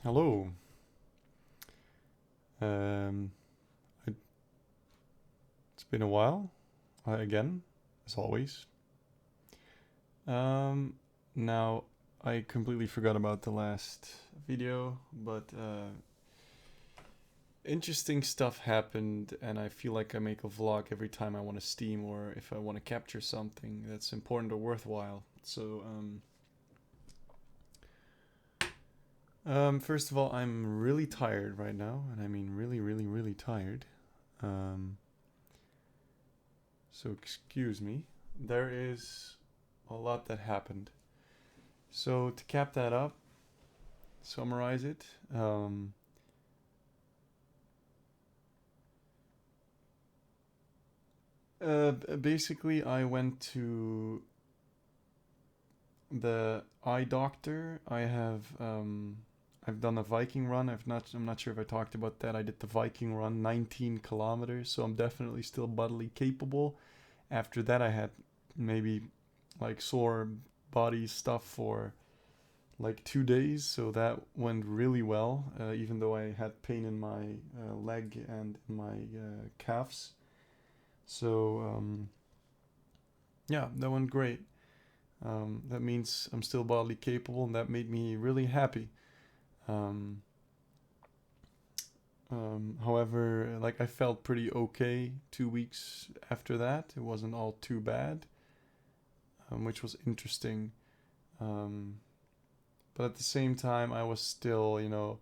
Hello. Um, it, it's been a while, again, as always. Um, Now, I completely forgot about the last video, but interesting stuff happened, and I feel like I make a vlog every time I want to steam or if I want to capture something that's important or worthwhile. First of all, I'm really tired right now, and I mean really, really, really tired. Um, So excuse me. There is a lot that happened. So to cap that up, summarize it. Basically, I went to the eye doctor. I've done a Viking run. I'm not sure if I talked about that. I did the Viking run, 19 kilometers. So I'm definitely still bodily capable. After that, I had maybe like sore body stuff for like 2 days, so that went really well. Even though I had pain in my leg and in my calves, so yeah, that went great. That means I'm still bodily capable, and that made me really happy. Um, However, like I felt pretty okay 2 weeks after that. It wasn't all too bad, which was interesting. Um, but at the same time, I was still,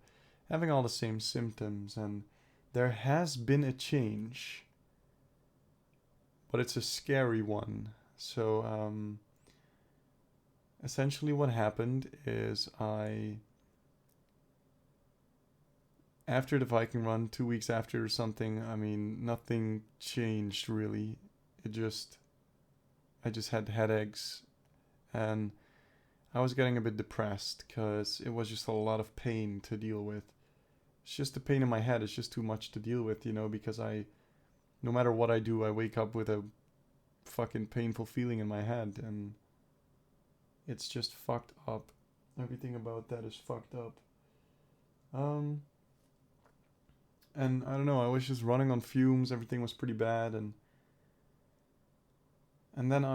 having all the same symptoms, and there has been a change, but it's a scary one. So, essentially, what happened is after the Viking run, 2 weeks after or something, I mean, nothing changed really. It just, I just had headaches, and I was getting a bit depressed because it was just a lot of pain to deal with. It's just the pain in my head. It's just too much to deal with, because no matter what I do, I wake up with a fucking painful feeling in my head, and it's just fucked up. Everything about that is fucked up. Um, and I don't know. I was just running on fumes. Everything was pretty bad, and then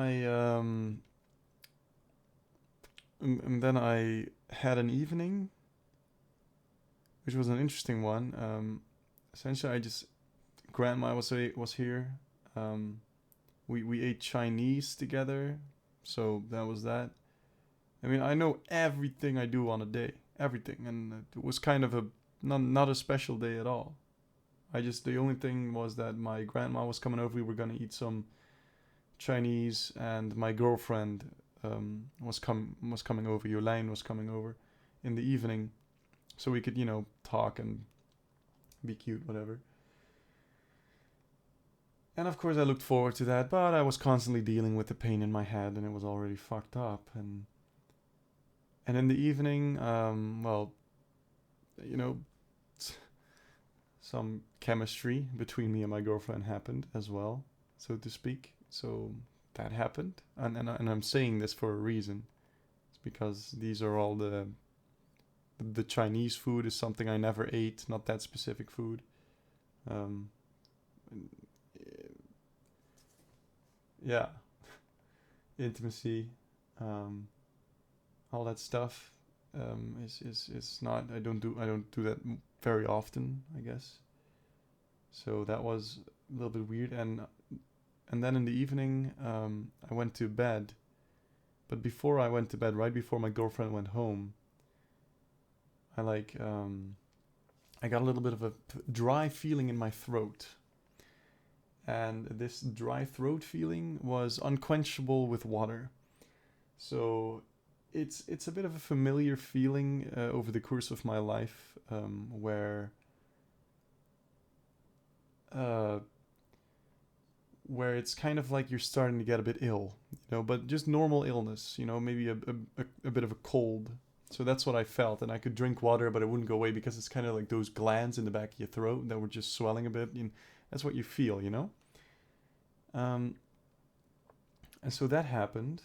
I had an evening, which was an interesting one. Essentially, I just grandma was here. Um, we ate Chinese together, so that was that. I mean, I know everything I do on a day, everything, and it was kind of a not a special day at all. The only thing was that my grandma was coming over. We were gonna eat some Chinese, and my girlfriend was coming over. Jolijn was coming over in the evening, so we could talk and be cute, whatever. And of course, I looked forward to that, but I was constantly dealing with the pain in my head, and it was already fucked up. And in the evening, well, you know, some chemistry between me and my girlfriend happened as well, so to speak. So that happened, and I'm saying this for a reason. It's because these are all the Chinese food is something I never ate, not that specific food. Um, yeah, intimacy, um, all that stuff is not. I don't do that very often, I guess. So that was a little bit weird, and then in the evening, I went to bed. But before I went to bed, right before my girlfriend went home, I I got a little bit of a dry feeling in my throat, and this dry throat feeling was unquenchable with water. So it's a bit of a familiar feeling over the course of my life, uh, where it's kind of like you're starting to get a bit ill, but just normal illness, maybe a bit of a cold. So that's what I felt, and I could drink water, but it wouldn't go away because it's kind of like those glands in the back of your throat that were just swelling a bit. That's what you feel. Um, and so that happened,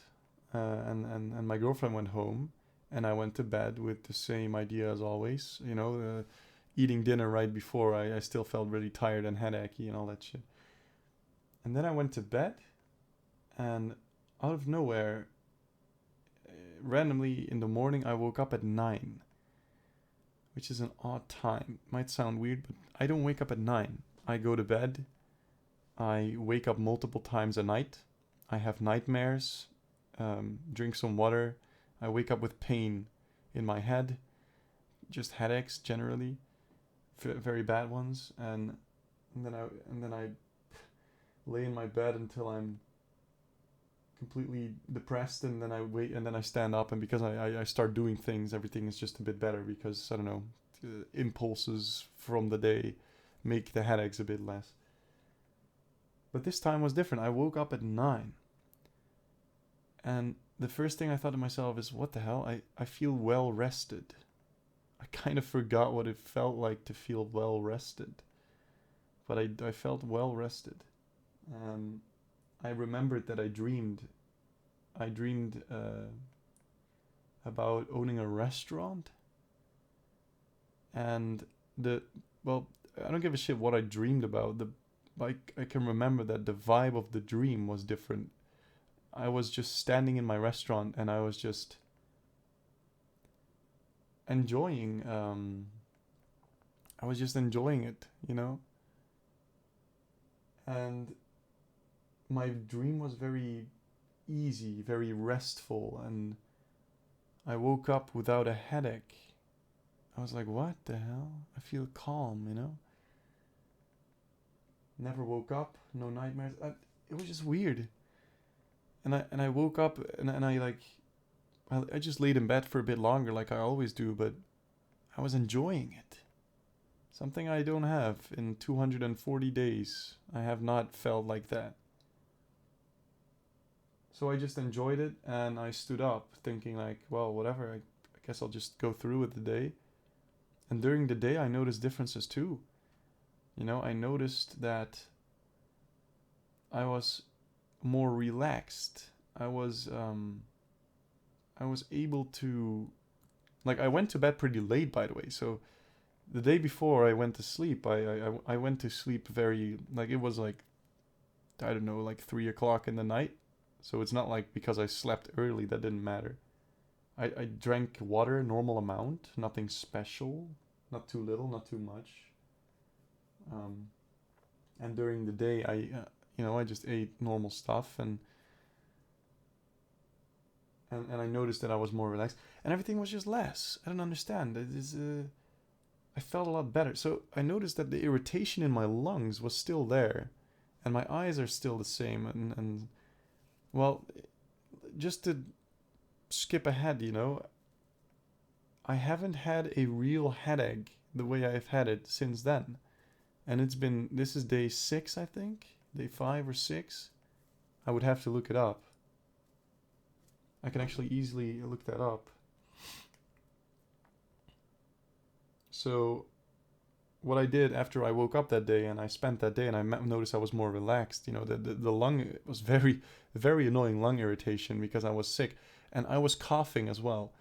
and my girlfriend went home, and I went to bed with the same idea as always. Eating dinner right before, I still felt really tired and headachy and all that shit. And then I went to bed, and out of nowhere, randomly in the morning, I woke up at 9, which is an odd time. Might sound weird, but I don't wake up at 9. I go to bed. I wake up multiple times a night. I have nightmares. Drink some water. I wake up with pain in my head. Just headaches generally, very bad ones. And then I lay in my bed until I'm completely depressed, and then I wait, and then I stand up, and because I start doing things, everything is just a bit better, because I don't know, impulses from the day make the headaches a bit less. But this time was different. I woke up at 9, and the first thing I thought to myself is, what the hell? I feel well rested. I kind of forgot what it felt like to feel well rested, but I felt well rested. I remembered that I dreamed about owning a restaurant, and I don't give a shit what I dreamed about. I can remember that the vibe of the dream was different. I was just standing in my restaurant, and I was just enjoying. I was just enjoying it, and my dream was very easy, very restful, and I woke up without a headache. I was like, what the hell? I feel calm, Never woke up, no nightmares. It was just weird. And I woke up, and I just laid in bed for a bit longer, like I always do, but I was enjoying it. Something I don't have in 240 days. I have not felt like that. So I just enjoyed it, and I stood up thinking like, well, whatever, I guess I'll just go through with the day. And during the day I noticed differences too. I noticed that I was more relaxed. I was able to, I went to bed pretty late, by the way. So the day before I went to sleep, I went to sleep very, it was I don't know, 3 o'clock in the night. So it's not like because I slept early that didn't matter. I drank water, normal amount, nothing special, not too little, not too much. And during the day, I just ate normal stuff, and I noticed that I was more relaxed, and everything was just less. I don't understand. I felt a lot better. So I noticed that the irritation in my lungs was still there, and my eyes are still the same, and well, just to skip ahead, I haven't had a real headache the way I've had it since then. And this is day 6, I think? Day 5 or 6? I would have to look it up. I can actually easily look that up. So, what I did after I woke up that day, and I spent that day, and I noticed I was more relaxed. The lung was very, very annoying lung irritation because I was sick, and I was coughing as well.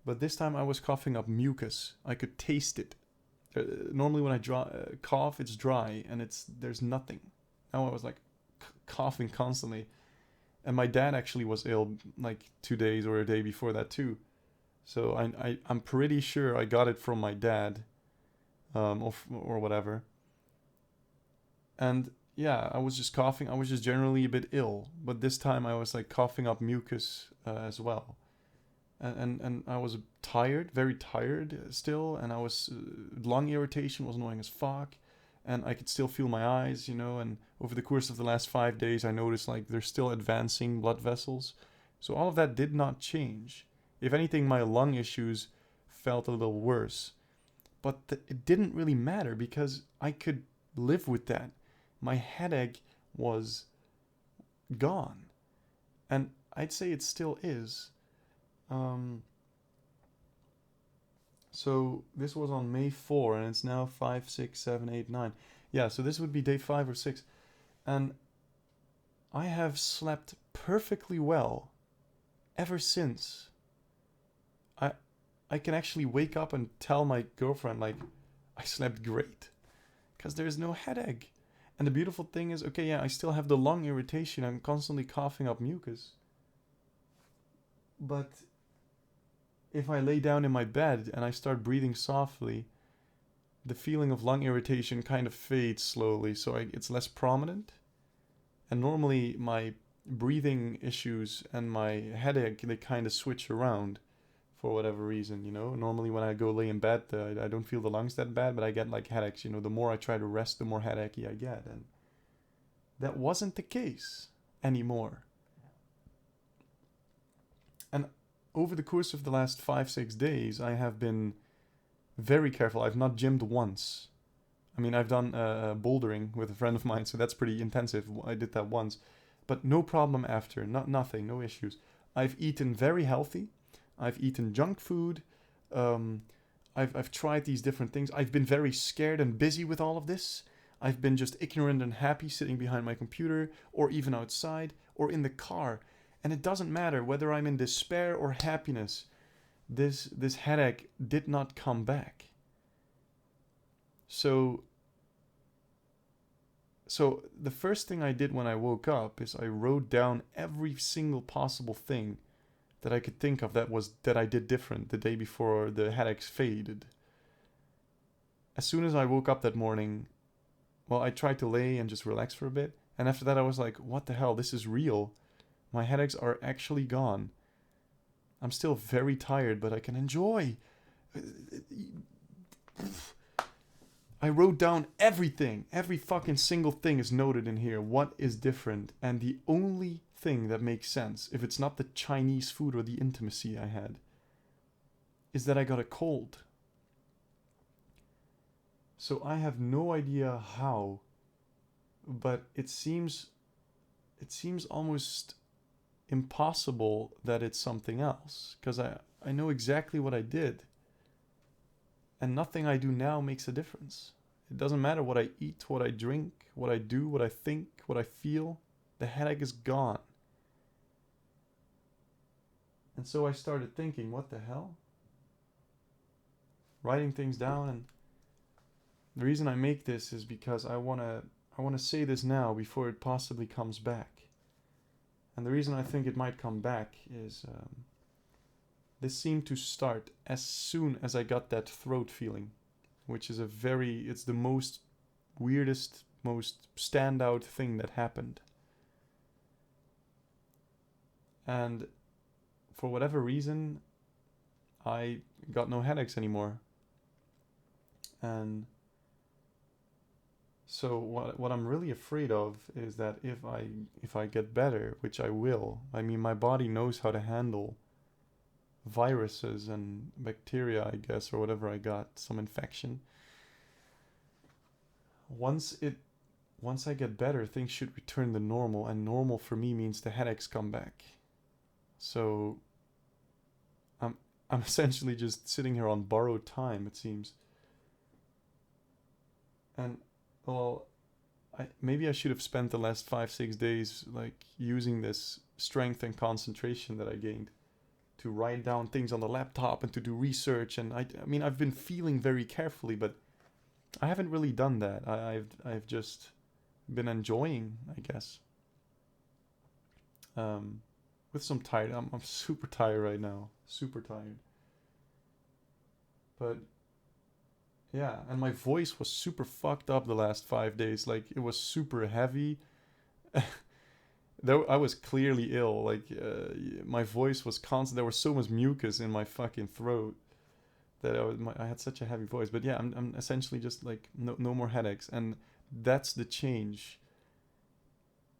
But this time I was coughing up mucus. I could taste it. Normally when I cough, it's dry, and there's nothing. Now I was coughing constantly, and my dad actually was ill 2 days or a day before that too. So I'm pretty sure I got it from my dad. Or whatever. And yeah, I was just coughing. I was just generally a bit ill, but this time I was coughing up mucus as well, and I was tired, very tired still, and I was lung irritation was annoying as fuck, and I could still feel my eyes, and over the course of the last 5 days, I noticed there's still advancing blood vessels, so all of that did not change. If anything, my lung issues felt a little worse. But it didn't really matter because I could live with that. My headache was gone. And I'd say it still is. So this was on May 4, and it's now 5, 6, 7, 8, 9. Yeah, so this would be day 5 or 6. And I have slept perfectly well ever since. I can actually wake up and tell my girlfriend, like, I slept great. Because there's no headache. And the beautiful thing is, okay, yeah, I still have the lung irritation. I'm constantly coughing up mucus. But if I lay down in my bed and I start breathing softly, the feeling of lung irritation kind of fades slowly, so it's less prominent. And normally my breathing issues and my headache, they kind of switch around for whatever reason, you know. Normally when I go lay in bed, I don't feel the lungs that bad, but I get like headaches, you know. The more I try to rest, the more headachy I get. And that wasn't the case anymore. And over the course of the last 5-6 days, I have been very careful. I've not gymmed once. I mean, I've done bouldering with a friend of mine, so that's pretty intensive. I did that once, but no problem after. Nothing, no issues. I've eaten very healthy. I've eaten junk food. I've tried these different things. I've been very scared and busy with all of this. I've been just ignorant and happy sitting behind my computer, or even outside, or in the car. And it doesn't matter whether I'm in despair or happiness. This headache did not come back. So the first thing I did when I woke up is I wrote down every single possible thing that I could think of that I did different the day before the headaches faded. As soon as I woke up that morning, well, I tried to lay and just relax for a bit, and after that I was like, what the hell, this is real. My headaches are actually gone. I'm still very tired, but I can enjoy. I wrote down everything. Every fucking single thing is noted in here. What is different? And the only thing that makes sense, if it's not the Chinese food or the intimacy I had, is that I got a cold. So I have no idea how, but it seems almost impossible that it's something else, because I know exactly what I did. And nothing I do now makes a difference. It doesn't matter what I eat, what I drink, what I do, what I think, what I feel. The headache is gone. And so I started thinking, what the hell? Writing things down, and the reason I make this is because I want to say this now before it possibly comes back. And the reason I think it might come back is this seemed to start as soon as I got that throat feeling, which is it's the most weirdest, most standout thing that happened. And for whatever reason, I got no headaches anymore. And so what I'm really afraid of is that if I get better, which I will, I mean, my body knows how to handle viruses and bacteria, I guess, or whatever I got, some infection. Once I get better, things should return to normal, and normal for me means the headaches come back. So I'm essentially just sitting here on borrowed time, it seems. And well, maybe I should have spent the last 5-6 days like using this strength and concentration that I gained to write down things on the laptop and to do research. And I mean, I've been feeling very carefully, but I haven't really done that. I've just been enjoying, I guess. With some tired. I'm super tired right now. Super tired. But yeah, and my voice was super fucked up the last 5 days. Like, it was super heavy. I was clearly ill. Like, my voice was constant. There was so much mucus in my fucking throat that I had such a heavy voice. But yeah, I'm essentially just like no more headaches, and that's the change.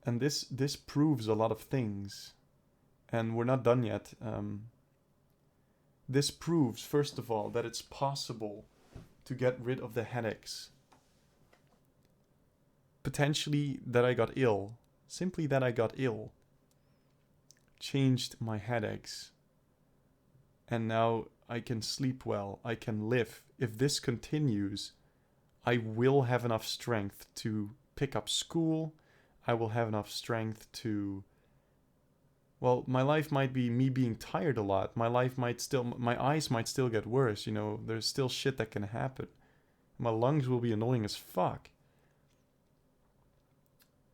And this proves a lot of things, and we're not done yet. This proves, first of all, that it's possible to get rid of the headaches. Potentially that I got ill. Simply that I got ill changed my headaches. And now I can sleep well. I can live. If this continues, I will have enough strength to pick up school. I will have enough strength to well, my life might be me being tired a lot. My eyes might still get worse. There's still shit that can happen. My lungs will be annoying as fuck.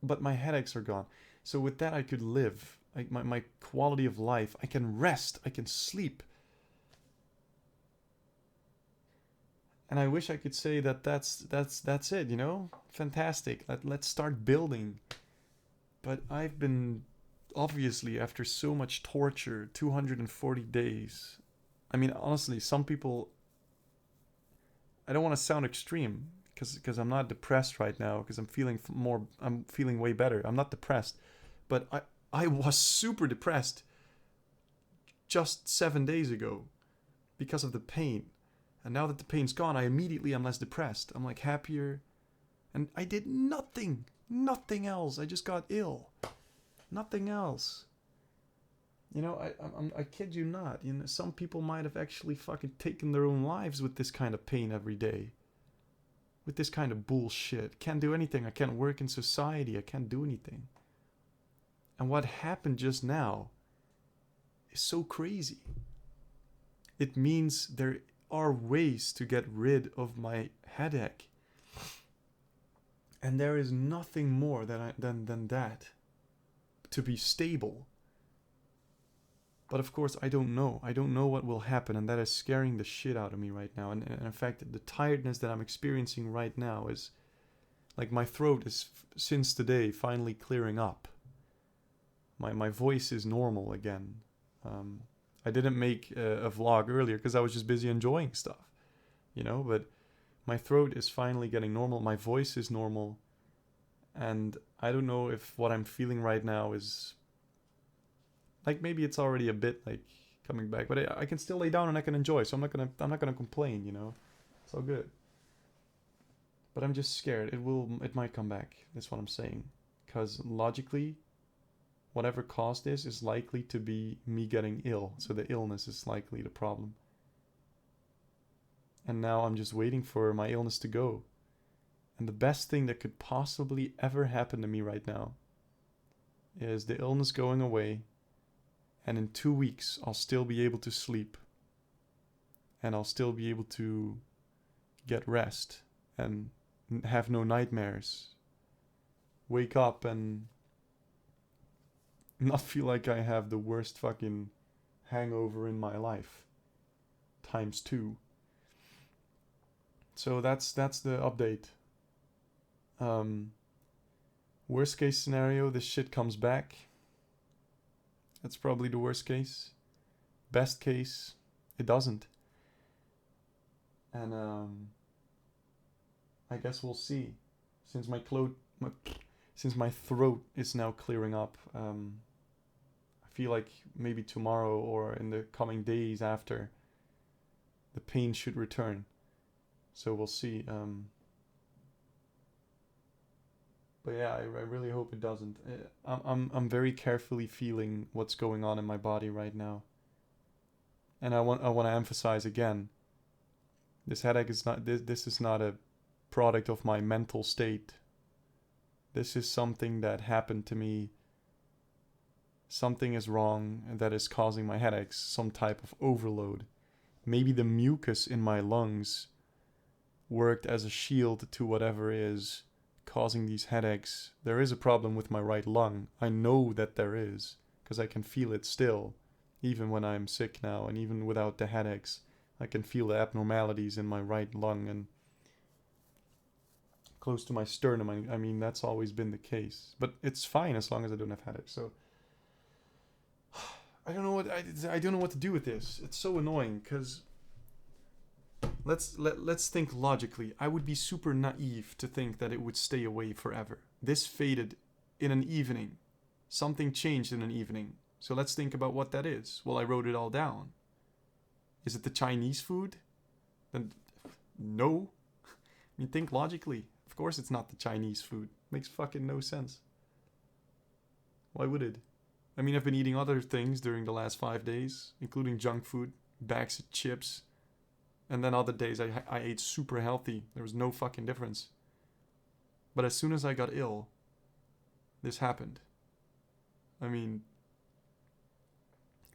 But my headaches are gone. So with that, I could live. My quality of life. I can rest. I can sleep. And I wish I could say that that's it. Fantastic. Let's start building. But I've been, obviously, after so much torture, 240 days. I mean, honestly, some people. I don't want to sound extreme because I'm not depressed right now because I'm feeling way better. I'm not depressed, but I was super depressed just 7 days ago because of the pain. And now that the pain's gone, I'm less depressed. I'm like happier. And I did nothing else. I just got ill. Nothing else. I kid you not. Some people might have actually fucking taken their own lives with this kind of pain every day. With this kind of bullshit. Can't do anything. I can't work in society. I can't do anything. And what happened just now is so crazy. It means there are ways to get rid of my headache. And there is nothing more than that to be stable. But of course, I don't know. I don't know what will happen, and that is scaring the shit out of me right now. And in fact, the tiredness that I'm experiencing right now is like my throat is since today finally clearing up. My voice is normal again. I didn't make a vlog earlier because I was just busy enjoying stuff, but my throat is finally getting normal. My voice is normal. And I don't know if what I'm feeling right now is like maybe it's already a bit like coming back, but I can still lay down and I can enjoy. So I'm not gonna complain. It's all good. But I'm just scared. It might come back. That's what I'm saying. Because logically, whatever caused this is likely to be me getting ill. So the illness is likely the problem. And now I'm just waiting for my illness to go. And the best thing that could possibly ever happen to me right now is the illness going away. And in 2 weeks, I'll still be able to sleep. And I'll still be able to get rest and have no nightmares. Wake up and not feel like I have the worst fucking hangover in my life. ×2. So that's the update. Worst case scenario, this shit comes back. That's probably the worst case. Best case, it doesn't. And I guess we'll see. Since my throat is now clearing up, I feel like maybe tomorrow or in the coming days after, the pain should return. So we'll see. But yeah, I really hope it doesn't. I'm very carefully feeling what's going on in my body right now. And I want to emphasize again, this headache is not this is not a product of my mental state. This is something that happened to me. Something is wrong that is causing my headaches, some type of overload. Maybe the mucus in my lungs worked as a shield to whatever is causing these headaches. There is a problem with my right lung. I know that there is, because I can feel it still, even when I'm sick now, and even without the headaches. I can feel the abnormalities in my right lung and close to my sternum. I mean, that's always been the case. But it's fine as long as I don't have headaches. So I don't know what to do with this. It's so annoying because let's think logically. I would be super naive to think that it would stay away forever. This faded in an evening. Something changed in an evening. So let's think about what that is. Well, I wrote it all down. Is it the Chinese food? Then no. I mean, think logically. Of course it's not the Chinese food. Makes fucking no sense. Why would it? I mean, I've been eating other things during the last 5 days, including junk food, bags of chips, and then other days I ate super healthy. There was no fucking difference. But as soon as I got ill, this happened. I mean,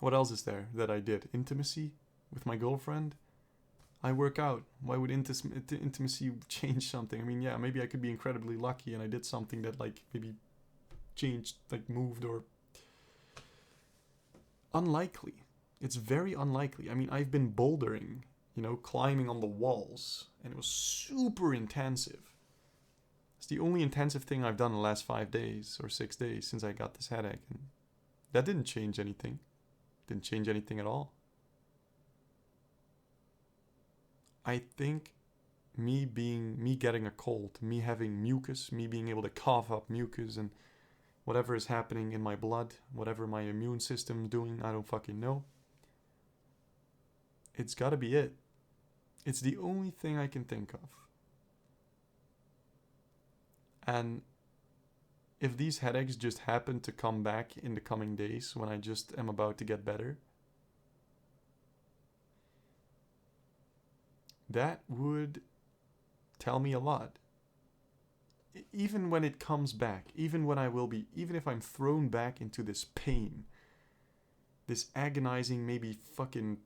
What else is there that I did? Intimacy with my girlfriend. I work out. Why would intimacy change something? I mean, yeah, maybe I could be incredibly lucky and I did something that like maybe changed, like moved or... Unlikely. It's very unlikely. I mean, I've been bouldering, climbing on the walls, and it was super intensive. It's the only intensive thing I've done in the last 5 days or 6 days since I got this headache, and that didn't change anything. Didn't change anything at all. I think me getting a cold, me having mucus, me being able to cough up mucus and whatever is happening in my blood, whatever my immune system's doing, I don't fucking know. It's gotta be it. It's the only thing I can think of. And if these headaches just happen to come back in the coming days when I just am about to get better, that would tell me a lot. Even when it comes back, even if I'm thrown back into this pain, this agonizing, maybe fucking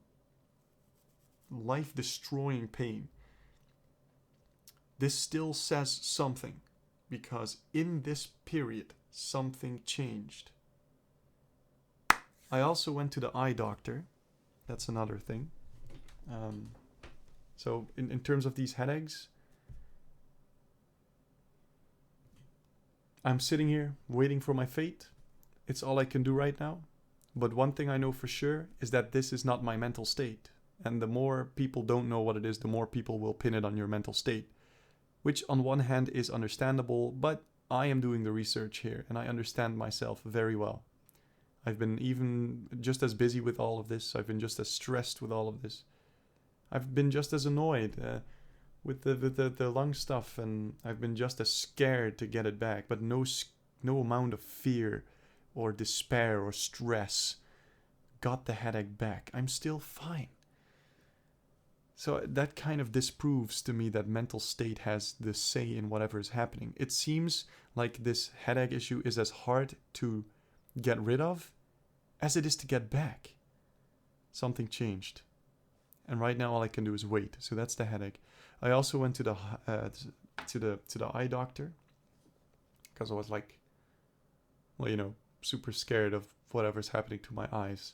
life-destroying pain, this still says something, because in this period, something changed. I also went to the eye doctor. That's another thing. So in terms of these headaches, I'm sitting here waiting for my fate. It's all I can do right now. But one thing I know for sure is that this is not my mental state. And the more people don't know what it is, the more people will pin it on your mental state. Which on one hand is understandable, but I am doing the research here and I understand myself very well. I've been even just as busy with all of this. I've been just as stressed with all of this. I've been just as annoyed with the lung stuff, and I've been just as scared to get it back. But no amount of fear or despair or stress got the headache back. I'm still fine. So that kind of disproves to me that mental state has the say in whatever is happening. It seems like this headache issue is as hard to get rid of as it is to get back. Something changed. And right now all I can do is wait. So that's the headache. I also went to the eye doctor because I was like, super scared of whatever's happening to my eyes.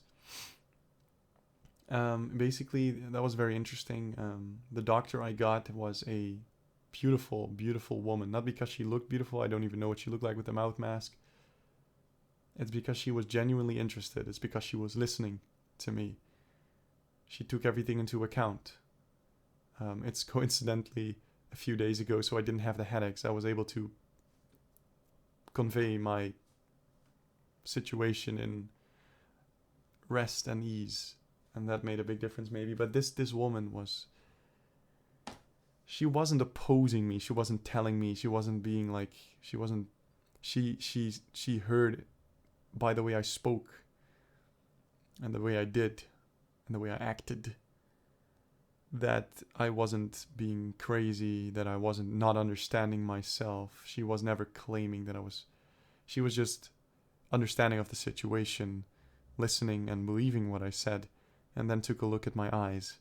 Basically, that was very interesting. The doctor I got was a beautiful, beautiful woman. Not because she looked beautiful. I don't even know what she looked like with the mouth mask. It's because she was genuinely interested. It's because she was listening to me. She took everything into account. It's coincidentally a few days ago, so I didn't have the headaches. I was able to convey my situation in rest and ease. And that made a big difference maybe. But this woman she wasn't opposing me. She wasn't telling me. She wasn't being like, she heard by the way I spoke and the way I did and the way I acted that I wasn't being crazy, that I wasn't not understanding myself. She was never claiming that I was. She was just understanding of the situation, listening and believing what I said. And then took a look at my eyes,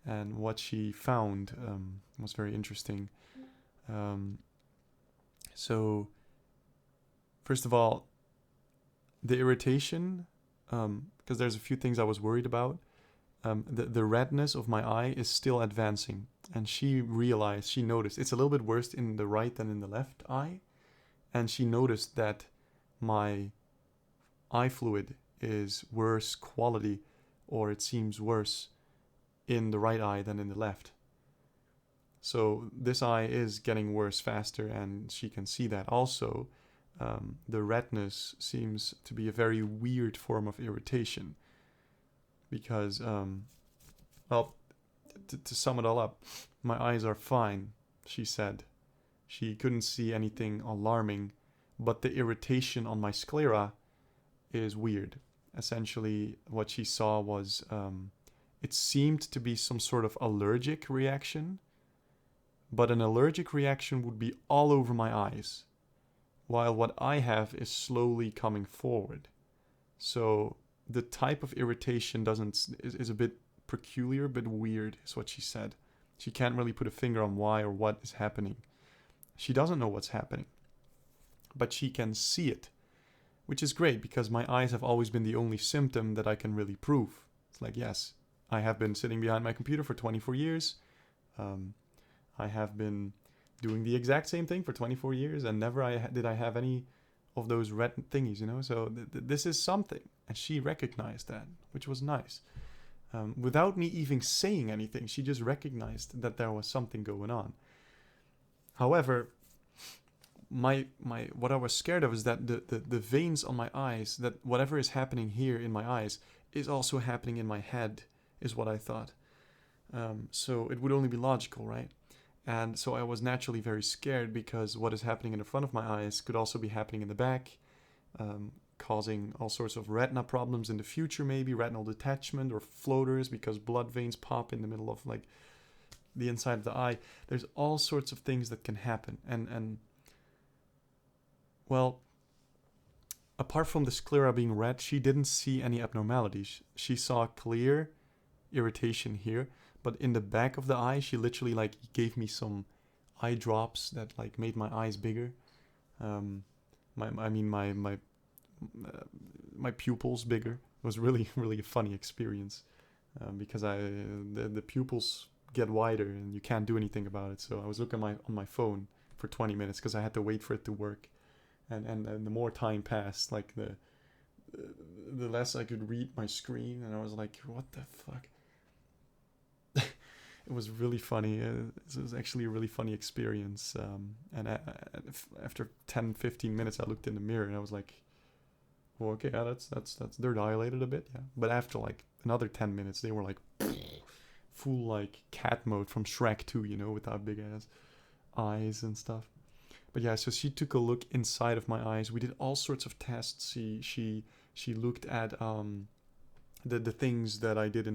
and what she found was very interesting. So, first of all, the irritation, because there's a few things I was worried about. The redness of my eye is still advancing, and she noticed it's a little bit worse in the right than in the left eye, and she noticed that my eye fluid is worse quality, or it seems worse in the right eye than in the left. So this eye is getting worse faster, and she can see that. Also, the redness seems to be a very weird form of irritation. Because, to sum it all up, my eyes are fine, she said. She couldn't see anything alarming, but the irritation on my sclera is weird. Essentially, what she saw was, it seemed to be some sort of allergic reaction, but an allergic reaction would be all over my eyes, while what I have is slowly coming forward. So the type of irritation is a bit peculiar, a bit weird, is what she said. She can't really put a finger on why or what is happening. She doesn't know what's happening, but she can see it, which is great because my eyes have always been the only symptom that I can really prove. It's like, yes, I have been sitting behind my computer for 24 years. I have been doing the exact same thing for 24 years, and never did I have any of those red thingies, you know? So this is something, and she recognized that, which was nice. Without me even saying anything, she just recognized that there was something going on. However, my what I was scared of is that the veins on my eyes, that whatever is happening here in my eyes is also happening in my head, is what I thought. So it would only be logical, right? And so I was naturally very scared because what is happening in the front of my eyes could also be happening in the back, causing all sorts of retina problems in the future, maybe retinal detachment or floaters because blood veins pop in the middle of like the inside of the eye. There's all sorts of things that can happen. And well, apart from the sclera being red, she didn't see any abnormalities. She saw clear irritation here, but in the back of the eye, she literally like gave me some eye drops that like made my eyes bigger. My pupils bigger. It was really really a funny experience because the pupils get wider and you can't do anything about it. So I was looking on my phone for 20 minutes because I had to wait for it to work, and the more time passed, like the less I could read my screen, and I was like, what the fuck. It was really funny. It was actually a really funny experience. And after 10-15 minutes, I looked in the mirror and I was like, well, okay, yeah, that's they're dilated a bit, yeah. But after like another 10 minutes, they were like full like cat mode from Shrek 2, you know, with that big ass eyes and stuff. But yeah, so she took a look inside of my eyes. We did all sorts of tests. She looked at the things that I did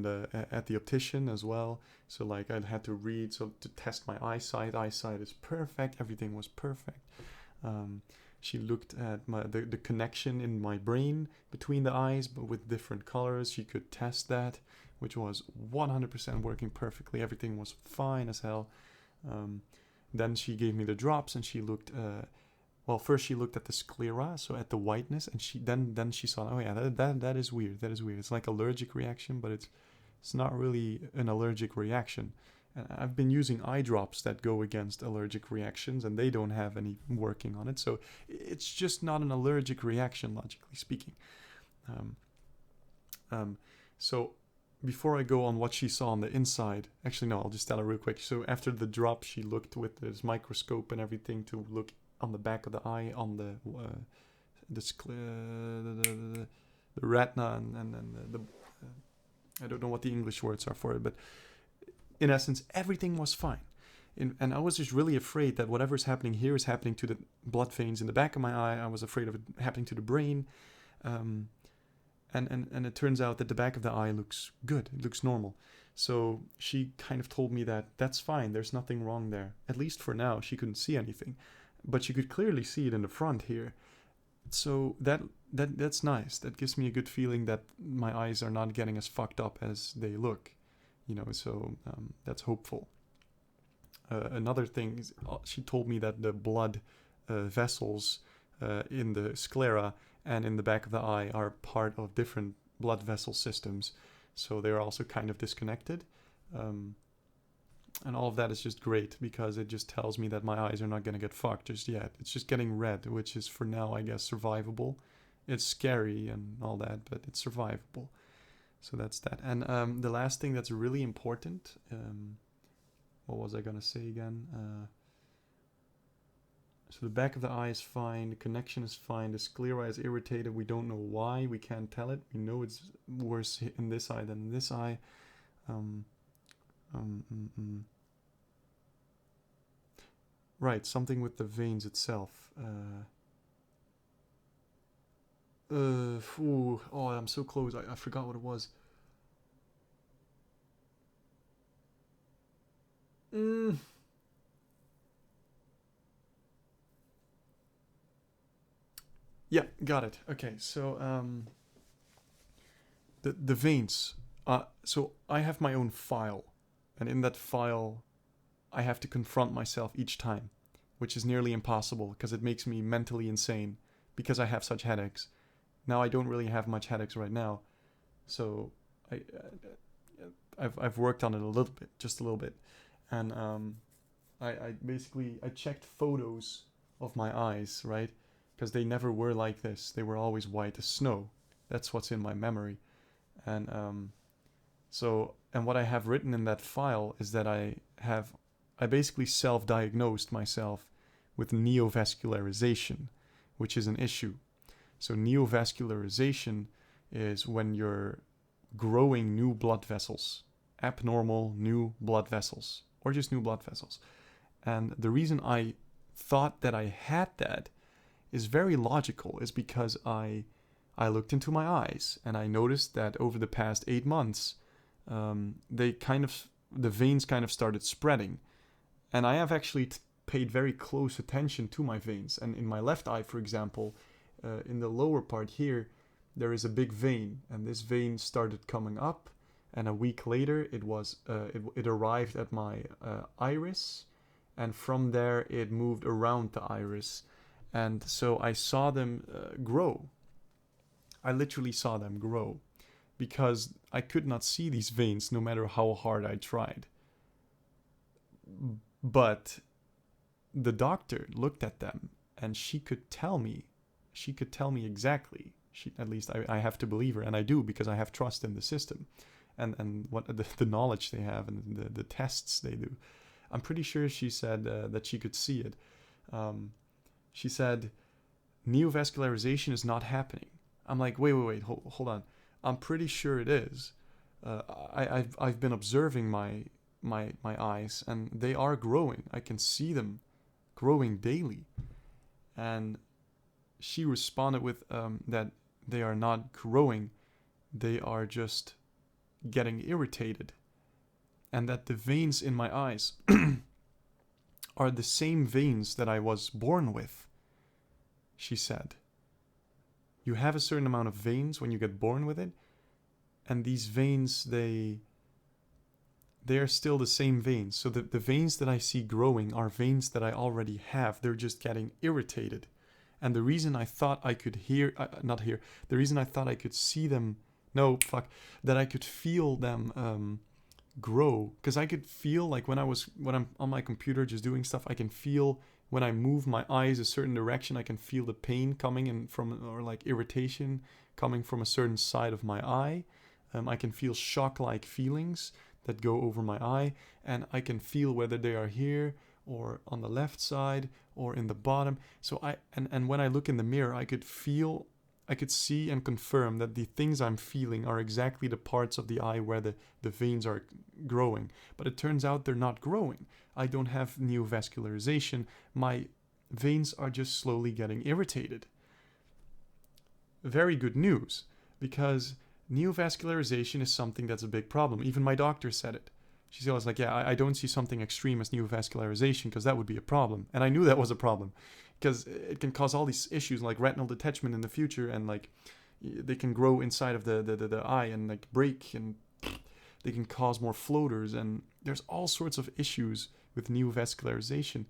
at the optician as well. So like I had to read, so to test my eyesight. Eyesight is perfect. Everything was perfect. She looked at the connection in my brain between the eyes, but with different colors. She could test that, which was 100% working perfectly. Everything was fine as hell. Then she gave me the drops, and she looked. Well, first she looked at the sclera, so at the whiteness, and then she saw, oh yeah, that is weird. That is weird. It's like allergic reaction, but it's not really an allergic reaction. And I've been using eye drops that go against allergic reactions, and they don't have any working on it. So it's just not an allergic reaction, logically speaking. So before I go on what she saw on the inside, actually no, I'll just tell her real quick. So after the drop, she looked with this microscope and everything to look on the back of the eye, on the retina, and the I don't know what the English words are for it, but in essence, everything was fine. And I was just really afraid that whatever's happening here is happening to the blood veins in the back of my eye. I was afraid of it happening to the brain. And it turns out that the back of the eye looks good. It looks normal. So she kind of told me that that's fine. There's nothing wrong there. At least for now, she couldn't see anything. But she could clearly see it in the front here. So that's nice. That gives me a good feeling that my eyes are not getting as fucked up as they look. You know, so that's hopeful. Another thing is, she told me that the blood vessels in the sclera and in the back of the eye are part of different blood vessel systems, so they're also kind of disconnected. And all of that is just great because it just tells me that my eyes are not going to get fucked just yet. It's just getting red, which is for now, I guess, survivable. It's scary and all that, but it's survivable. So that's that. And the last thing that's really important, what was I going to say again? So the back of the eye is fine, the connection is fine, the sclera is irritated, we don't know why, we can't tell it. We know it's worse in this eye than in this eye. Right, something with the veins itself. I'm so close, I forgot what it was. Yeah, got it. Okay, so the veins. So I have my own file, and in that file, I have to confront myself each time, which is nearly impossible because it makes me mentally insane because I have such headaches. Now I don't really have much headaches right now, so I've worked on it a little bit, just a little bit, and I basically I checked photos of my eyes, right? Because they never were like this. They were always white as snow. That's what's in my memory, and and what I have written in that file is that I basically self-diagnosed myself with neovascularization, which is an issue. So neovascularization is when you're growing new blood vessels, abnormal new blood vessels, or just new blood vessels. And the reason I thought that I had that is very logical, is because I looked into my eyes and I noticed that over the past 8 months, the veins kind of started spreading. And I have actually paid very close attention to my veins. And in my left eye, for example, in the lower part here, there is a big vein, and this vein started coming up. And a week later, it arrived at my iris, and from there it moved around the iris, and so I saw them grow. I literally saw them grow, because I could not see these veins no matter how hard I tried. But the doctor looked at them, and she could tell me exactly. At least I have to believe her, and I do, because I have trust in the system, and what the knowledge they have, and the tests they do. I'm pretty sure she said that she could see it. She said, neovascularization is not happening. I'm like, wait, hold on. I'm pretty sure it is. I've been observing my eyes, and they are growing. I can see them growing daily. And she responded with that they are not growing, they are just getting irritated, and that the veins in my eyes are the same veins that I was born with. She said, you have a certain amount of veins when you get born with it, and these veins, they are still the same veins. So the veins that I see growing are veins that I already have. They're just getting irritated. And the reason I thought I could the reason I thought I could see them, that I could feel them grow, because I could feel, like, when I'm on my computer just doing stuff, I can feel when I move my eyes a certain direction, I can feel the pain coming in from, or like irritation coming from a certain side of my eye. I can feel shock-like feelings that go over my eye, and I can feel whether they are here or on the left side or in the bottom. So and when I look in the mirror, I could see and confirm that the things I'm feeling are exactly the parts of the eye where the veins are growing. But it turns out they're not growing. I don't have neovascularization. My veins are just slowly getting irritated. Very good news, because neovascularization is something that's a big problem. Even my doctor said it. She's always like, yeah, I don't see something extreme as neovascularization, because that would be a problem. And I knew that was a problem, because it can cause all these issues like retinal detachment in the future, and like they can grow inside of the eye and like break, and they can cause more floaters, and there's all sorts of issues with neovascularization.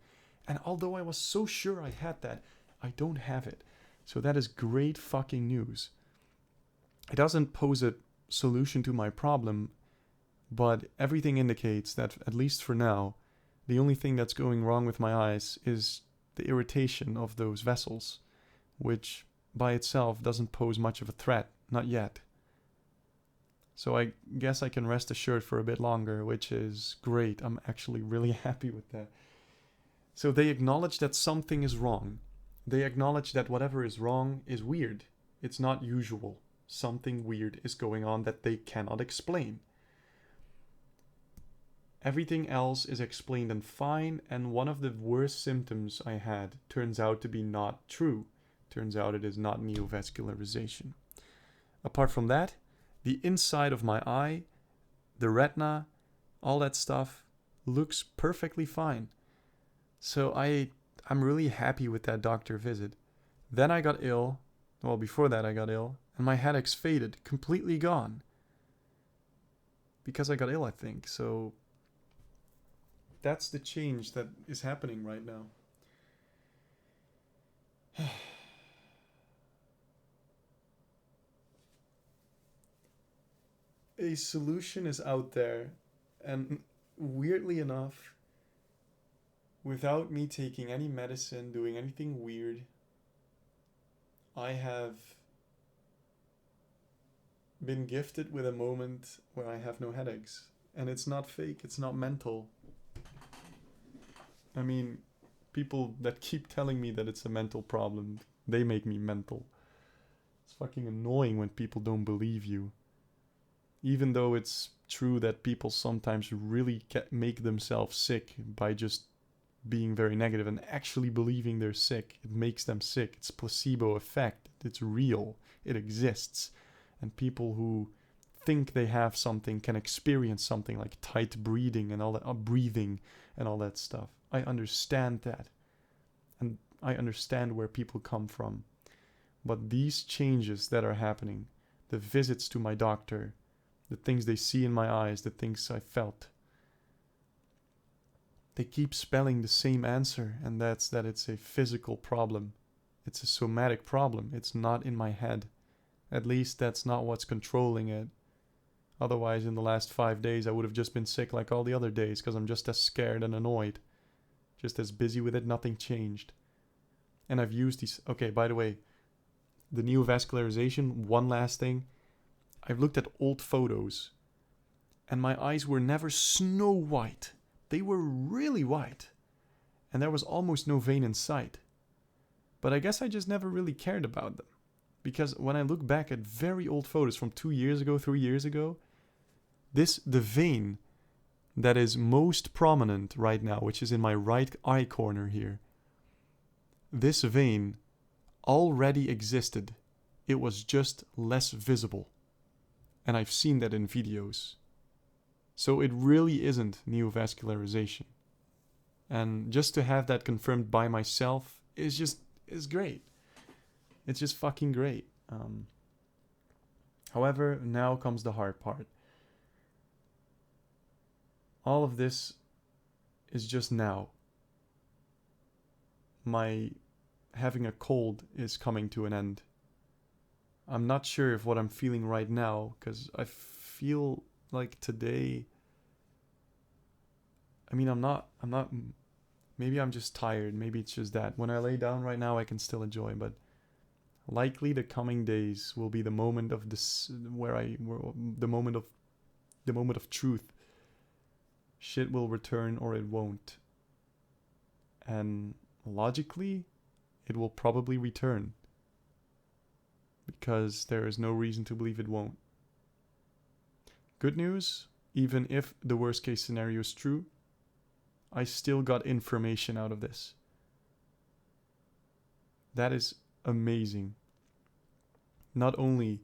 And although I was so sure I had that, I don't have it. So that is great fucking news. It doesn't pose a solution to my problem, but everything indicates that, at least for now, the only thing that's going wrong with my eyes is the irritation of those vessels, which by itself doesn't pose much of a threat, not yet. So I guess I can rest assured for a bit longer, which is great. I'm actually really happy with that. So they acknowledge that something is wrong. They acknowledge that whatever is wrong is weird. It's not usual. Something weird is going on that they cannot explain. Everything else is explained and fine, and one of the worst symptoms I had turns out to be not true. Turns out it is not neovascularization. Apart from that, the inside of my eye, the retina, all that stuff looks perfectly fine. So I'm really happy with that doctor visit. Then I got ill. Well, before that I got ill, and my headaches faded, completely gone. because I got ill, I think. So that's the change that is happening right now. A solution is out there, and weirdly enough, without me taking any medicine, doing anything weird, I have been gifted with a moment where I have no headaches. And it's not fake, it's not mental. I mean, people that keep telling me that it's a mental problem, they make me mental. It's fucking annoying when people don't believe you. Even though it's true that people sometimes really make themselves sick by just being very negative and actually believing they're sick. It makes them sick. It's placebo effect. It's real. It exists. And people who think they have something can experience something like tight breathing and all that, breathing and all that stuff. I understand that. And I understand where people come from. But these changes that are happening, the visits to my doctor, the things they see in my eyes, the things I felt, they keep spelling the same answer, and that's that it's a physical problem. It's a somatic problem. It's not in my head. At least that's not what's controlling it. Otherwise, in the last 5 days, I would have just been sick like all the other days because I'm just as scared and annoyed. Just as busy with it, nothing changed. And I've used these... Okay, by the way, the neovascularization, one last thing. I've looked at old photos, and my eyes were never snow white. They were really white, and there was almost no vein in sight. But I guess I just never really cared about them. Because when I look back at very old photos from 2 years ago, 3 years ago, the vein that is most prominent right now, which is in my right eye corner here, this vein already existed. It was just less visible. And I've seen that in videos. So it really isn't neovascularization. And just to have that confirmed by myself is great. It's just fucking great. However, now comes the hard part. All of this is just now. My having a cold is coming to an end. I'm not sure if what I'm feeling right now, because I feel like today... I mean, I'm not... Maybe I'm just tired. Maybe it's just that. When I lay down right now, I can still enjoy, but likely the coming days will be the moment of this... the moment of truth. Shit will return or it won't. And logically, it will probably return. Because there is no reason to believe it won't. Good news, even if the worst case scenario is true, I still got information out of this. That is amazing. Not only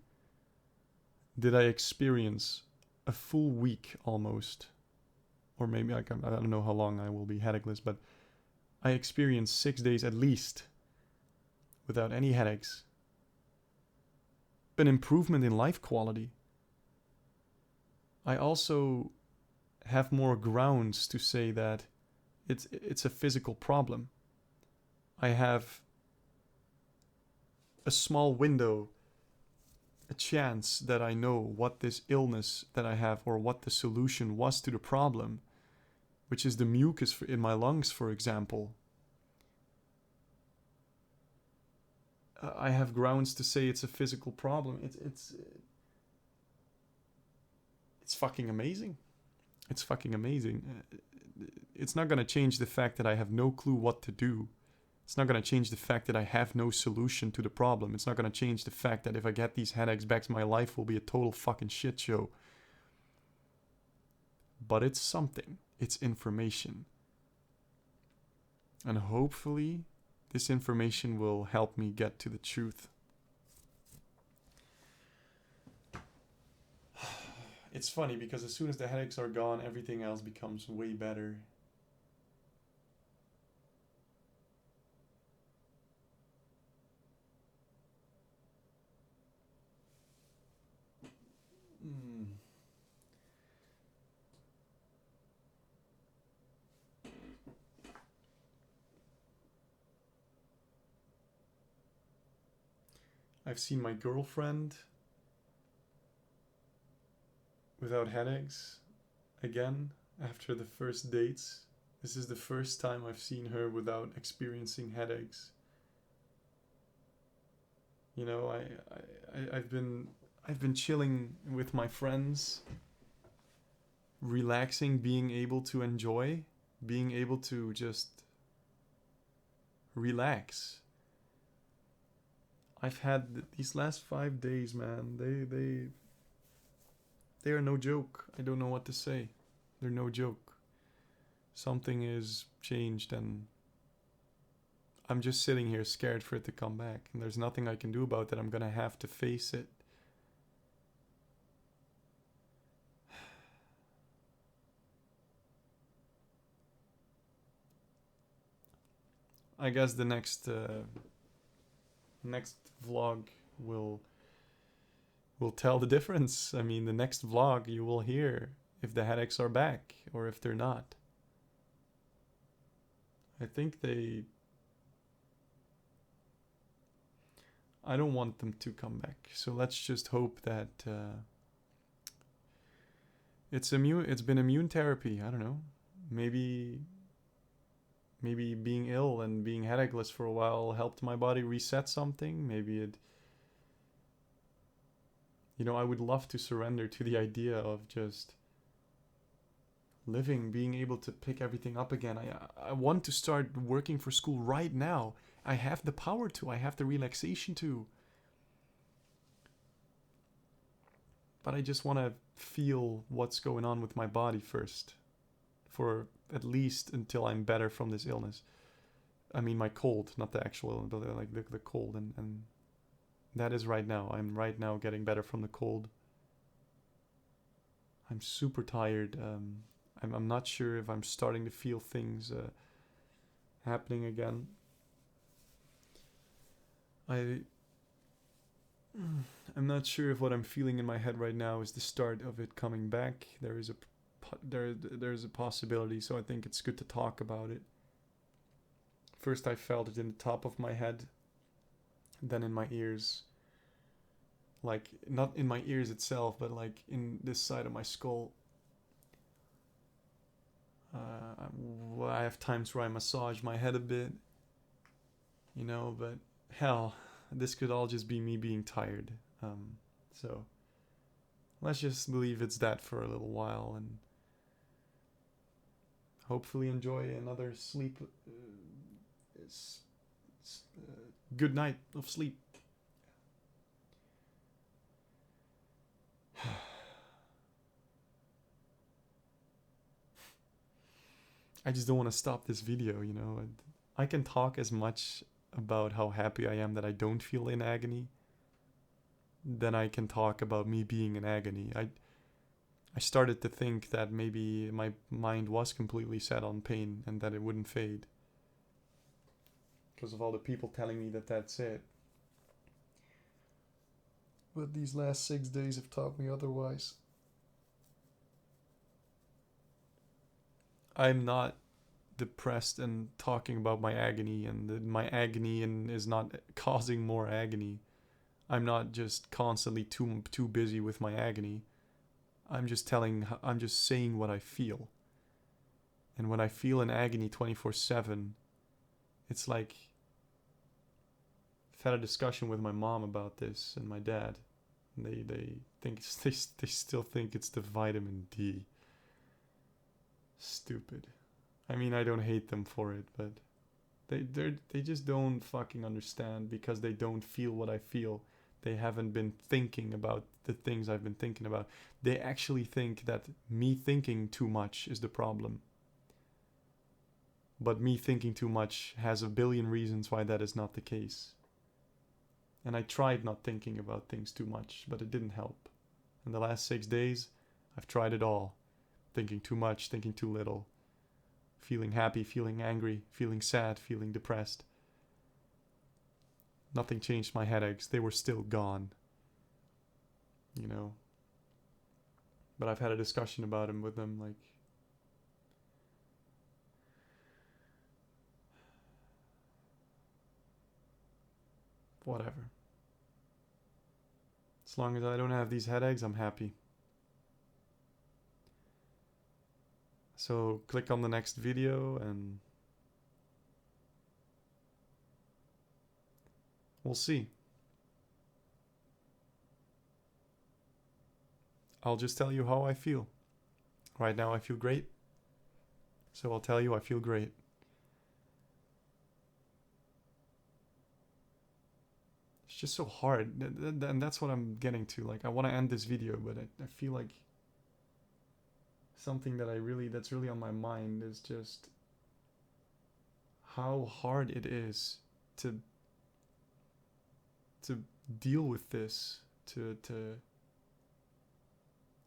did I experience a full week almost, or maybe I don't know how long I will be headacheless, but I experienced 6 days at least without any headaches. An improvement in life quality. I also have more grounds to say that it's a physical problem. I have a small window, a chance that I know what this illness that I have or what the solution was to the problem, which is the mucus in my lungs, for example. I have grounds to say it's a physical problem. It's fucking amazing. It's fucking amazing. It's not going to change the fact that I have no clue what to do. It's not going to change the fact that I have no solution to the problem. It's not going to change the fact that if I get these headaches back, my life will be a total fucking shit show. But it's something. It's information. And hopefully, this information will help me get to the truth. It's funny because as soon as the headaches are gone, everything else becomes way better. I've seen my girlfriend without headaches again after the first dates. This is the first time I've seen her without experiencing headaches. You know, I've been chilling with my friends, relaxing, being able to enjoy, being able to just relax. I've had these last 5 days, man. They are no joke. I don't know what to say. They're no joke. Something is changed, and I'm just sitting here scared for it to come back. And there's nothing I can do about it. I'm gonna have to face it. I guess the next vlog will tell the difference. I mean, the next vlog you will hear if the headaches are back or if they're not. I think I don't want them to come back. So let's just hope that it's been immune therapy. I don't know. Maybe being ill and being headacheless for a while helped my body reset something. Maybe it, I would love to surrender to the idea of just living, being able to pick everything up again. I want to start working for school right now. I have the power to. I have the relaxation to. But I just want to feel what's going on with my body first. For at least until I'm better from this illness. I mean, my cold, not the actual illness, but like the cold. And that is right now. I'm right now getting better from the cold. I'm super tired. I'm not sure if I'm starting to feel things happening again. I'm not sure if what I'm feeling in my head right now is the start of it coming back. There's a possibility, so I think it's good to talk about it. First I felt it in the top of my head, then in my ears. Like, not in my ears itself, but like in this side of my skull. I have times where I massage my head a bit, but hell, this could all just be me being tired. So let's just believe it's that for a little while and hopefully enjoy another good night of sleep. I just don't want to stop this video, I can talk as much about how happy I am that I don't feel in agony than I can talk about me being in agony. I started to think that maybe my mind was completely set on pain and that it wouldn't fade. Because of all the people telling me that that's it. But these last 6 days have taught me otherwise. I'm not depressed and talking about my agony, and my agony is not causing more agony. I'm not just constantly too busy with my agony. I'm just saying what I feel. And when I feel in agony 24/7, it's like I've had a discussion with my mom about this and my dad. And they think they still think it's the vitamin D. Stupid. I mean, I don't hate them for it, but they just don't fucking understand because they don't feel what I feel. They haven't been thinking about the things I've been thinking about. They actually think that me thinking too much is the problem. But me thinking too much has a billion reasons why that is not the case. And I tried not thinking about things too much, but it didn't help. In the last 6 days, I've tried it all. Thinking too much, thinking too little. Feeling happy, feeling angry, feeling sad, feeling depressed. Nothing changed my headaches. They were still gone. But I've had a discussion about them with them, like, whatever. As long as I don't have these headaches, I'm happy. So click on the next video and we'll see. I'll just tell you how I feel. Right now I feel great. So I'll tell you I feel great. It's just so hard. And that's what I'm getting to. Like, I want to end this video, but I feel like something that's really on my mind is just how hard it is to deal with this, to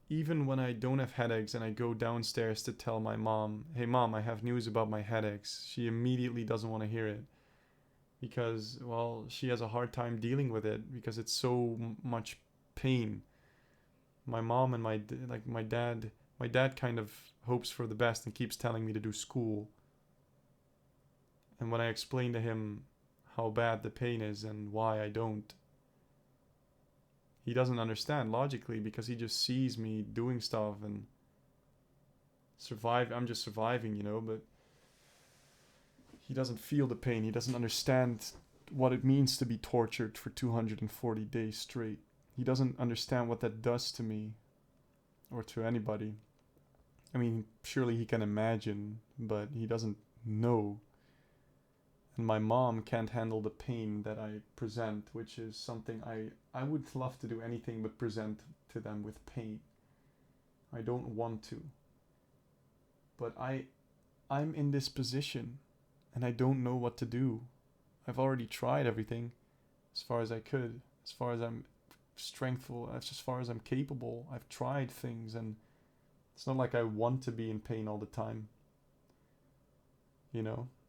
even when I don't have headaches and I go downstairs to tell my mom, hey mom, I have news about my headaches, she immediately doesn't want to hear it because, well, she has a hard time dealing with it because it's so much pain. My mom and my dad kind of hopes for the best and keeps telling me to do school. And when I explain to him how bad the pain is and why I don't, he doesn't understand logically because he just sees me doing stuff and survive. I'm just surviving, but he doesn't feel the pain. He doesn't understand what it means to be tortured for 240 days straight. He doesn't understand what that does to me or to anybody. I mean, surely he can imagine, but he doesn't know. And my mom can't handle the pain that I present, which is something I would love to do anything but present to them with pain. I don't want to. But I'm in this position and I don't know what to do. I've already tried everything as far as I could, as far as I'm strengthful, as far as I'm capable. I've tried things and it's not like I want to be in pain all the time.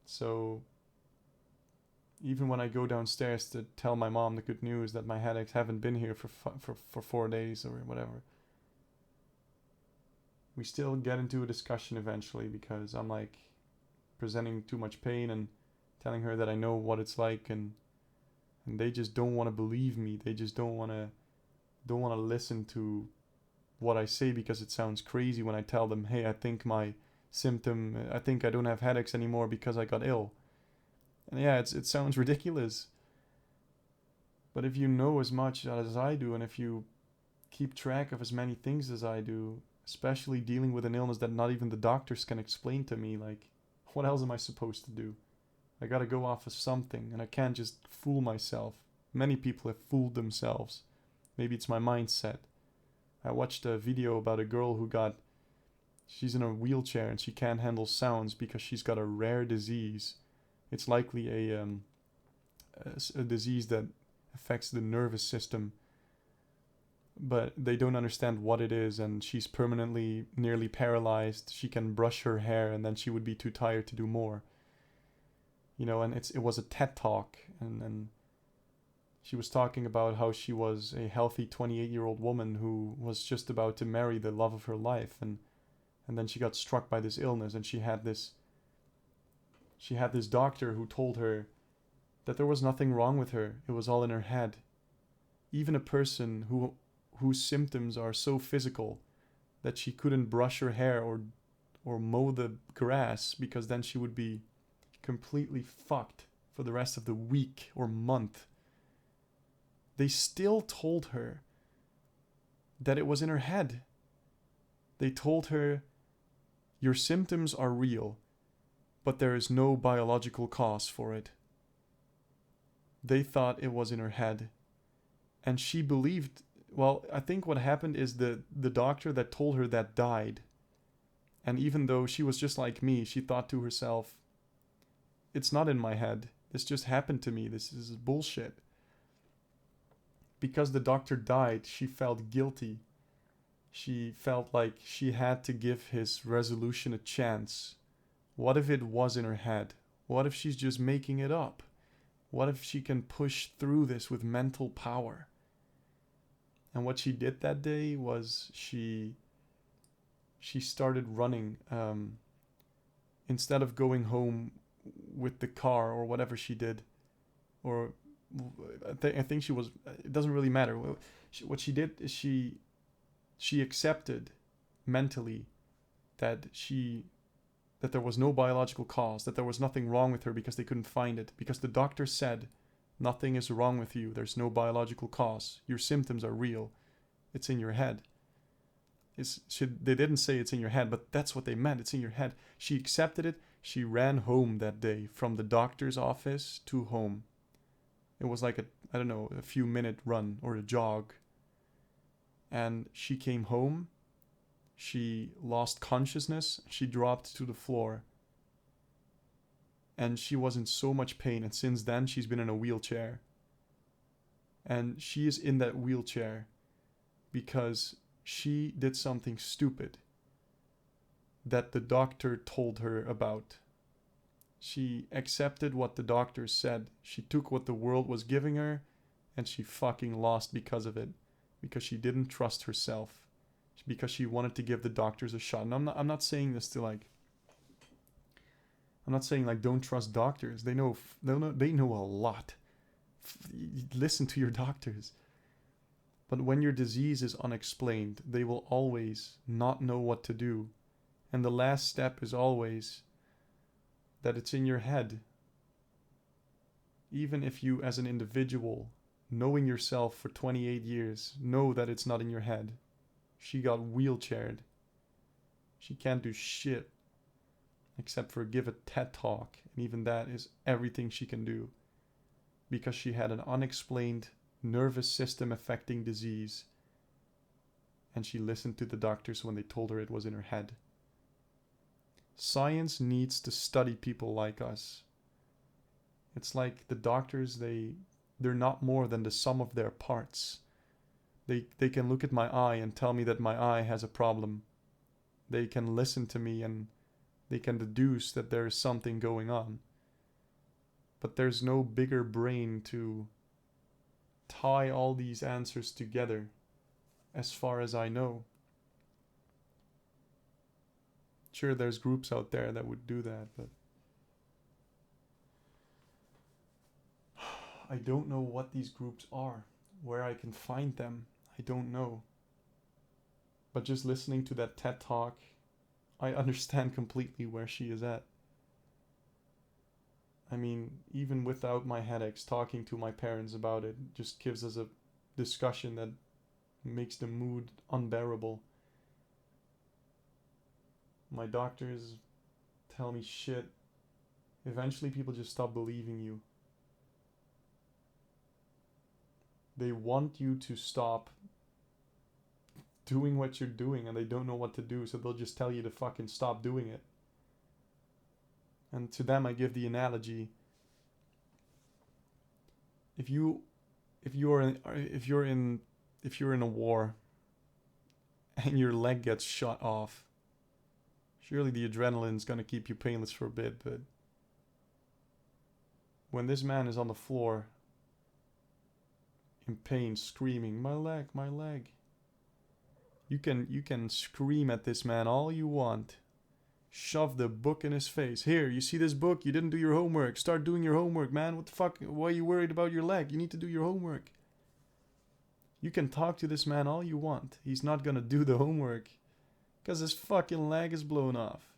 So even when I go downstairs to tell my mom the good news that my headaches haven't been here for 4 days or whatever, we still get into a discussion eventually because I'm like presenting too much pain and telling her that I know what it's like, and they just don't want to believe me. They just don't want to listen to what I say because it sounds crazy when I tell them, hey, I think I don't have headaches anymore because I got ill. And yeah, it sounds ridiculous. But if you know as much as I do, and if you keep track of as many things as I do, especially dealing with an illness that not even the doctors can explain to me, like, what else am I supposed to do? I gotta go off of something, and I can't just fool myself. Many people have fooled themselves. Maybe it's my mindset. I watched a video about a girl she's in a wheelchair and she can't handle sounds because she's got a rare disease. It's likely a disease that affects the nervous system, but they don't understand what it is, and she's permanently nearly paralyzed. She can brush her hair and then she would be too tired to do more. And it was a TED talk, and she was talking about how she was a healthy 28-year-old woman who was just about to marry the love of her life, and then she got struck by this illness, and she had this doctor who told her that there was nothing wrong with her. It was all in her head. Even a person whose symptoms are so physical that she couldn't brush her hair or mow the grass because then she would be completely fucked for the rest of the week or month. They still told her that it was in her head. They told her, your symptoms are real, but there is no biological cause for it. They thought it was in her head. And she believed, well, I think what happened is the doctor that told her that died. And even though she was just like me, she thought to herself, it's not in my head. This just happened to me. This is bullshit. Because the doctor died, she felt guilty. She felt like she had to give his resolution a chance. What if it was in her head? What if she's just making it up? What if she can push through this with mental power? And what she did that day was she started running. Instead of going home with the car or whatever she did, or I think she was. It doesn't really matter. What she did is she accepted mentally that that there was no biological cause, that there was nothing wrong with her because they couldn't find it, because the doctor said nothing is wrong with you. There's no biological cause. Your symptoms are real. It's in your head. They didn't say it's in your head, but that's what they meant. It's in your head. She accepted it. She ran home that day from the doctor's office to home. It was like a few minute run or a jog. And she came home. She lost consciousness. She dropped to the floor. And she was in so much pain. And since then, she's been in a wheelchair. And she is in that wheelchair because she did something stupid that the doctor told her about. She accepted what the doctor said. She took what the world was giving her, and she fucking lost because of it. Because she didn't trust herself. Because she wanted to give the doctors a shot. And I'm not saying this to like... I'm not saying like don't trust doctors. They know a lot. Listen to your doctors. But when your disease is unexplained, they will always not know what to do. And the last step is always that it's in your head. Even if you, as an individual, knowing yourself for 28 years, know that it's not in your head. She got wheelchaired. She can't do shit except for give a TED talk. And even that is everything she can do. Because she had an unexplained nervous system affecting disease, and she listened to the doctors when they told her it was in her head. Science needs to study people like us. It's like the doctors, they're not more than the sum of their parts. They can look at my eye and tell me that my eye has a problem. They can listen to me and they can deduce that there is something going on. But there's no bigger brain to tie all these answers together, as far as I know. Sure, there's groups out there that would do that, but I don't know what these groups are, where I can find them. I don't know. But just listening to that TED talk, I understand completely where she is at. I mean, even without my headaches, talking to my parents about it just gives us a discussion that makes the mood unbearable. My doctors tell me shit. Eventually people just stop believing you. They want you to stop doing what you're doing and they don't know what to do, so they'll just tell you to fucking stop doing it. And to them I give the analogy, if you're in a war and your leg gets shot off, surely the adrenaline's gonna keep you painless for a bit, but when this man is on the floor in pain, screaming, my leg, you can scream at this man all you want. Shove the book in his face. Here, you see this book? You didn't do your homework. Start doing your homework, man. What the fuck? Why are you worried about your leg? You need to do your homework. You can talk to this man all you want. He's not gonna do the homework because his fucking leg is blown off.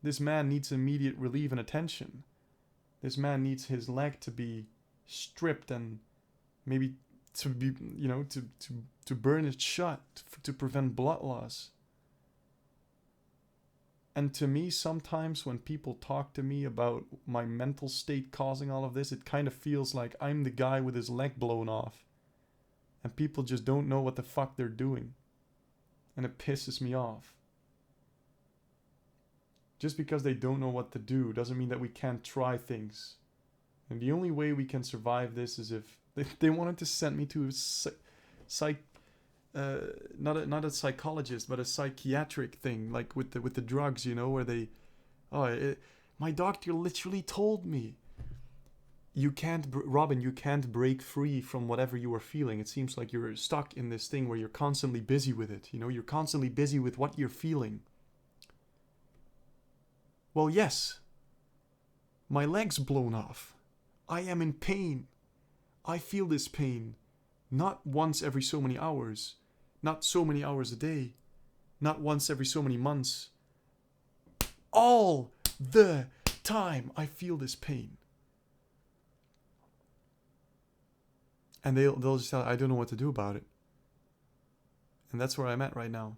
This man needs immediate relief and attention. This man needs his leg to be stripped and maybe to be, to burn it shut to prevent blood loss. And to me, sometimes when people talk to me about my mental state causing all of this, it kind of feels like I'm the guy with his leg blown off. And people just don't know what the fuck they're doing. And it pisses me off. Just because they don't know what to do doesn't mean that we can't try things. And the only way we can survive this is if they wanted to send me to not a psychologist, but a psychiatric thing, like with the drugs, where they, my doctor literally told me, Robin, you can't break free from whatever you are feeling. It seems like you're stuck in this thing where you're constantly busy with it. You're constantly busy with what you're feeling. Well, yes, my leg's blown off. I am in pain. I feel this pain not once every so many hours, not so many hours a day, not once every so many months. All the time I feel this pain. And they'll just tell, I don't know what to do about it. And that's where I'm at right now.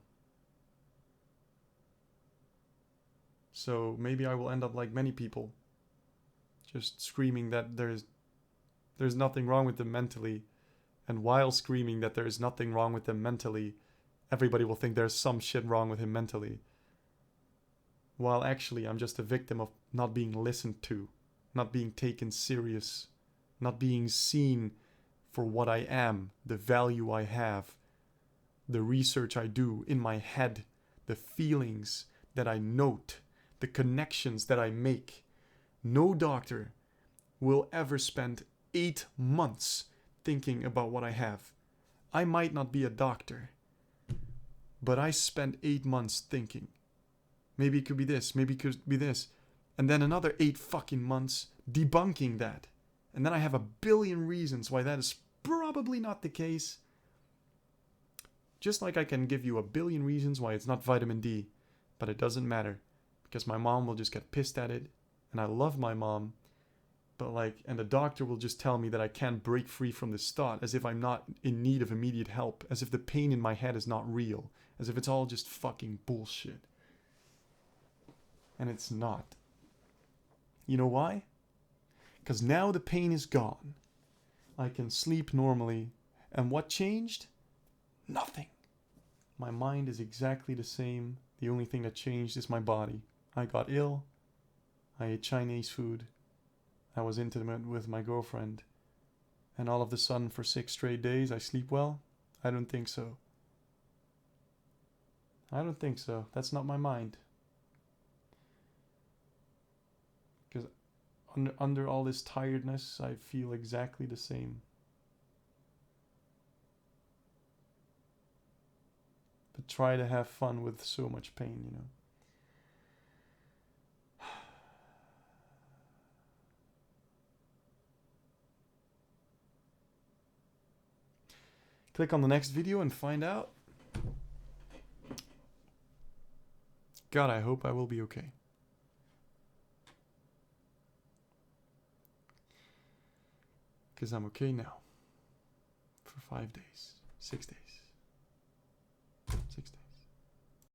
So maybe I will end up like many people, just screaming that there's nothing wrong with them mentally. And while screaming that there is nothing wrong with them mentally, everybody will think there's some shit wrong with him mentally. While actually I'm just a victim of not being listened to, not being taken serious, not being seen for what I am, the value I have, the research I do in my head, the feelings that I note, the connections that I make. No doctor will ever spend 8 months thinking about what I have. I might not be a doctor, but I spent 8 months thinking. Maybe it could be this, maybe it could be this. And then another 8 fucking months debunking that. And then I have a billion reasons why that is probably not the case. Just like I can give you a billion reasons why it's not vitamin D. But it doesn't matter. Because my mom will just get pissed at it. And I love my mom. But and the doctor will just tell me that I can't break free from this thought. As if I'm not in need of immediate help. As if the pain in my head is not real. As if it's all just fucking bullshit. And it's not. You know why? Because now the pain is gone. I can sleep normally. And what changed? Nothing. My mind is exactly the same. The only thing that changed is my body. I got ill. I ate Chinese food. I was intimate with my girlfriend. And all of a sudden, for 6 straight days, I sleep well? I don't think so. I don't think so. That's not my mind. Because under all this tiredness, I feel exactly the same. But try to have fun with so much pain, you know. Click on the next video and find out. God, I hope I will be okay. Because I'm okay now. For 5 days, 6 days.